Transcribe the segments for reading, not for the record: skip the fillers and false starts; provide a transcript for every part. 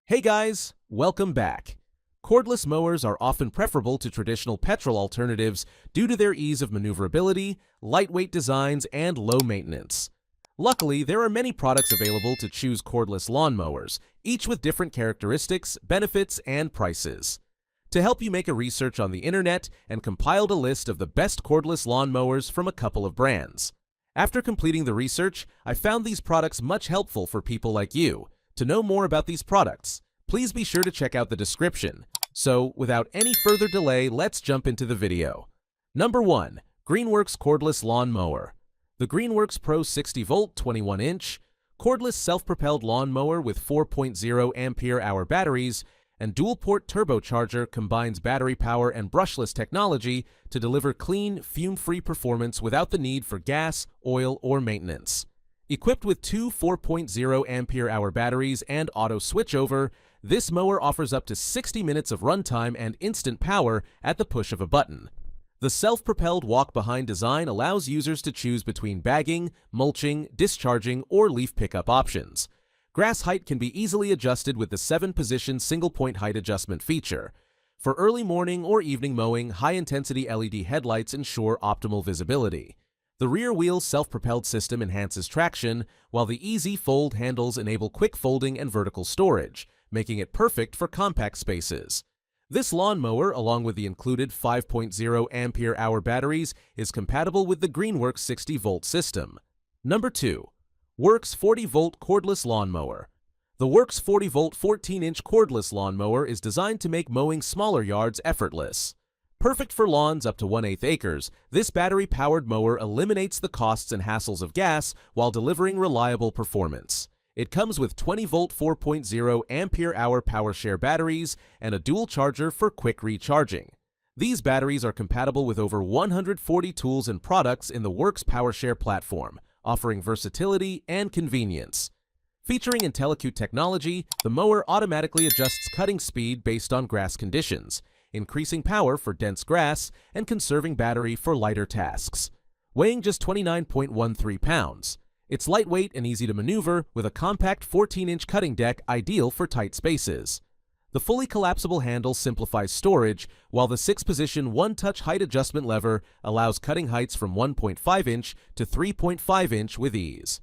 Hey guys, welcome back. Cordless mowers are often preferable to traditional petrol alternatives due to their ease of maneuverability, lightweight designs, and low maintenance. Luckily, there are many products available to choose cordless lawn mowers, each with different characteristics, benefits, and prices. To help you make a research on the internet and compiled a list of the best cordless lawn mowers from a couple of brands. After completing the research, I found these products much helpful for people like you. To know more about these products, please be sure to check out the description. So, without any further delay, let's jump into the video. Number 1. Greenworks Cordless Lawn Mower. The Greenworks Pro 60-volt 21-inch cordless self-propelled lawn mower with 4.0 ampere-hour batteries and dual-port turbocharger combines battery power and brushless technology to deliver clean, fume-free performance without the need for gas, oil, or maintenance. Equipped with two 4.0 ampere-hour batteries and auto switchover, this mower offers up to 60 minutes of runtime and instant power at the push of a button. The self-propelled walk-behind design allows users to choose between bagging, mulching, discharging, or leaf pickup options. Grass height can be easily adjusted with the 7-position single-point height adjustment feature. For early morning or evening mowing, high-intensity LED headlights ensure optimal visibility. The rear-wheel self-propelled system enhances traction, while the easy fold handles enable quick folding and vertical storage, making it perfect for compact spaces. This lawn mower, along with the included 5.0 ampere-hour batteries, is compatible with the Greenworks 60-volt system. Number 2. WORX 40-volt cordless lawn mower. The WORX 40-volt 14-inch cordless lawn mower is designed to make mowing smaller yards effortless. Perfect for lawns up to 1/8 acres, this battery-powered mower eliminates the costs and hassles of gas while delivering reliable performance. It comes with 20-volt 4.0 ampere-hour PowerShare batteries and a dual charger for quick recharging. These batteries are compatible with over 140 tools and products in the WORX PowerShare platform, offering versatility and convenience. Featuring IntelliCute technology, the mower automatically adjusts cutting speed based on grass conditions, increasing power for dense grass and conserving battery for lighter tasks. Weighing just 29.13 pounds, it's lightweight and easy to maneuver with a compact 14-inch cutting deck ideal for tight spaces. The fully collapsible handle simplifies storage, while the 6-position one-touch height adjustment lever allows cutting heights from 1.5 inch to 3.5 inch with ease.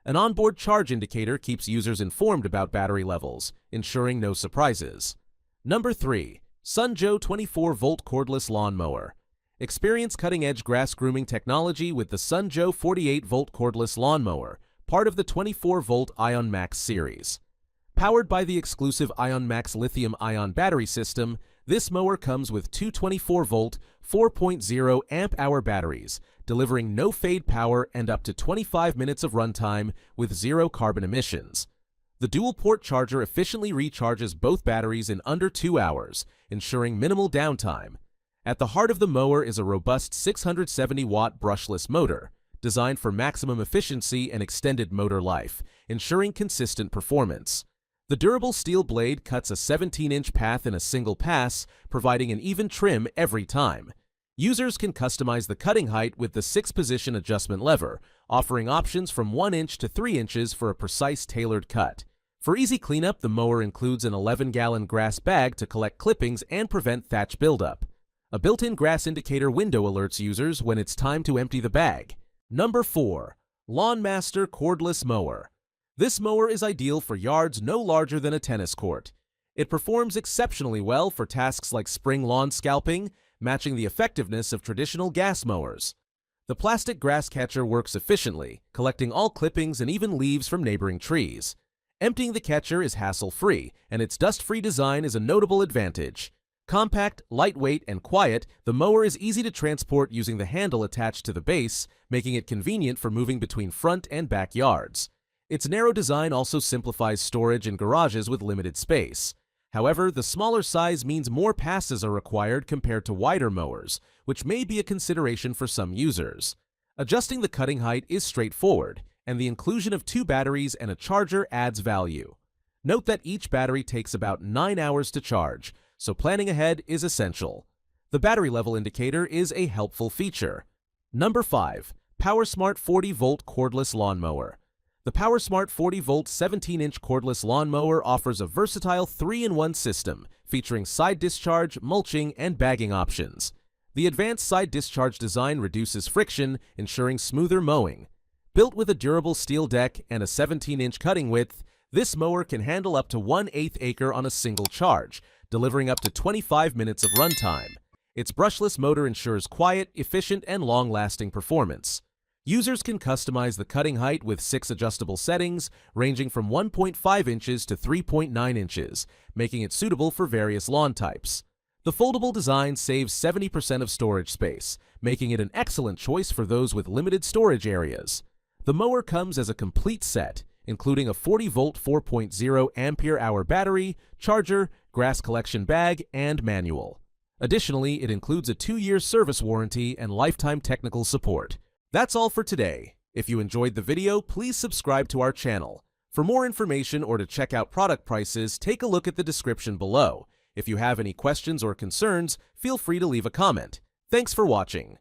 An onboard charge indicator keeps users informed about battery levels, ensuring no surprises. Number 3. Sunjoe 24-volt cordless lawn mower. Experience cutting-edge grass grooming technology with the Sunjoe 48-volt cordless lawn mower, part of the 24-volt Ion Max series. Powered by the exclusive Ion Max lithium-ion battery system, this mower comes with two 24-volt, 4.0 amp-hour batteries, delivering no-fade power and up to 25 minutes of runtime with zero carbon emissions. The dual-port charger efficiently recharges both batteries in under 2 hours, ensuring minimal downtime. At the heart of the mower is a robust 670-watt brushless motor, designed for maximum efficiency and extended motor life, ensuring consistent performance. The durable steel blade cuts a 17-inch path in a single pass, providing an even trim every time. Users can customize the cutting height with the 6-position adjustment lever, offering options from 1 inch to 3 inches for a precise tailored cut. For easy cleanup, the mower includes an 11-gallon grass bag to collect clippings and prevent thatch buildup. A built-in grass indicator window alerts users when it's time to empty the bag. Number 4. LawnMaster Cordless Mower. This mower is ideal for yards no larger than a tennis court. It performs exceptionally well for tasks like spring lawn scalping, matching the effectiveness of traditional gas mowers. The plastic grass catcher works efficiently, collecting all clippings and even leaves from neighboring trees. Emptying the catcher is hassle-free, and its dust-free design is a notable advantage. Compact, lightweight, and quiet, the mower is easy to transport using the handle attached to the base, making it convenient for moving between front and back yards. Its narrow design also simplifies storage in garages with limited space. However, the smaller size means more passes are required compared to wider mowers, which may be a consideration for some users. Adjusting the cutting height is straightforward, and the inclusion of 2 batteries and a charger adds value. Note that each battery takes about 9 hours to charge, so planning ahead is essential. The battery level indicator is a helpful feature. Number 5. PowerSmart 40-volt cordless lawn mower. The PowerSmart 40-volt 17-inch cordless lawn mower offers a versatile 3-in-1 system featuring side discharge, mulching, and bagging options. The advanced side discharge design reduces friction, ensuring smoother mowing. Built with a durable steel deck and a 17-inch cutting width, this mower can handle up to 1/8 acre on a single charge, delivering up to 25 minutes of runtime. Its brushless motor ensures quiet, efficient, and long-lasting performance. Users can customize the cutting height with 6 adjustable settings, ranging from 1.5 inches to 3.9 inches, making it suitable for various lawn types. The foldable design saves 70% of storage space, making it an excellent choice for those with limited storage areas. The mower comes as a complete set, including a 40-volt 4.0 ampere-hour battery, charger, grass collection bag, and manual. Additionally, it includes a 2-year service warranty and lifetime technical support. That's all for today. If you enjoyed the video, please subscribe to our channel. For more information or to check out product prices, take a look at the description below. If you have any questions or concerns, feel free to leave a comment. Thanks for watching.